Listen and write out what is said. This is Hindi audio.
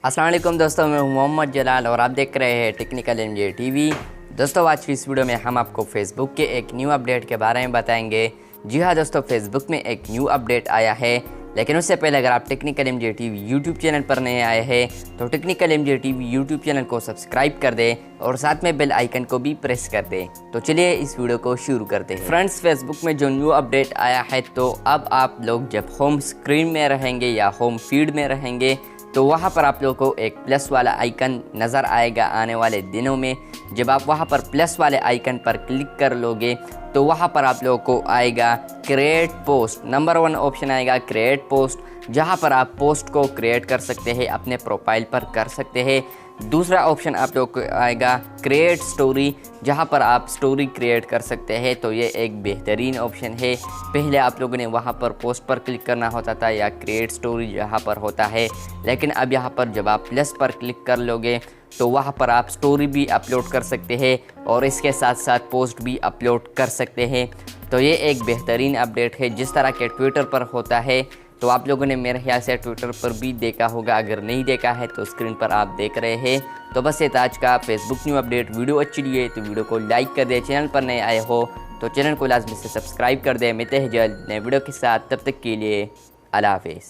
अस्सलाम वालेकुम दोस्तों, मैं हूं मोहम्मद जलाल और आप देख रहे हैं टेक्निकल एमजे टीवी। दोस्तों, आज की इस वीडियो में हम आपको फेसबुक के एक न्यू अपडेट के बारे में बताएंगे। जी हाँ दोस्तों, फेसबुक में एक न्यू अपडेट आया है, लेकिन उससे पहले अगर आप technical MJ TV YouTube channel पर नए आए हैं तो technical MJ TV YouTube channel को सब्सक्राइब कर दें और साथ में बेल आइकन को भी प्रेस कर दें। तो चलिए इस वीडियो को शुरू करते हैं। फ्रेंड्स, फेसबुक में जो न्यू अपडेट आया है, तो अब आप लोग जब होम स्क्रीन में रहेंगे या होम फीड में रहेंगे तो वहाँ पर आप लोगों को एक प्लस वाला आइकन नज़र आएगा। आने वाले दिनों में जब आप वहाँ पर प्लस वाले आइकन पर क्लिक कर लोगे तो वहाँ पर आप लोगों को आएगा क्रिएट पोस्ट। नंबर 1 ऑप्शन आएगा क्रिएट पोस्ट, जहाँ पर आप पोस्ट को क्रिएट कर सकते हैं, अपने प्रोफाइल पर कर सकते हैं। दूसरा ऑप्शन आप लोग को आएगा क्रिएट स्टोरी, जहाँ पर आप स्टोरी क्रिएट कर सकते हैं। तो ये एक बेहतरीन ऑप्शन है। पहले आप लोगों ने वहाँ पर पोस्ट पर क्लिक करना होता था या क्रिएट स्टोरी जहाँ पर होता है, लेकिन अब यहाँ पर जब आप प्लस पर क्लिक कर लोगे तो वहाँ पर आप स्टोरी भी अपलोड कर सकते हैं और इसके साथ साथ पोस्ट भी अपलोड कर सकते हैं। तो ये एक बेहतरीन अपडेट है। जिस तरह के ट्विटर पर होता है तो आप लोगों ने मेरे ख्याल से ट्विटर पर भी देखा होगा, अगर नहीं देखा है तो स्क्रीन पर आप देख रहे हैं। तो बस ये था आज का फेसबुक न्यू अपडेट। वीडियो अच्छी लगी तो वीडियो को लाइक कर दें, चैनल पर नए आए हो तो चैनल को लाजमी से सब्सक्राइब कर दें। मिलते हैं जल्द नए वीडियो के साथ, तब तक के लिए अल्लाह हाफिज़।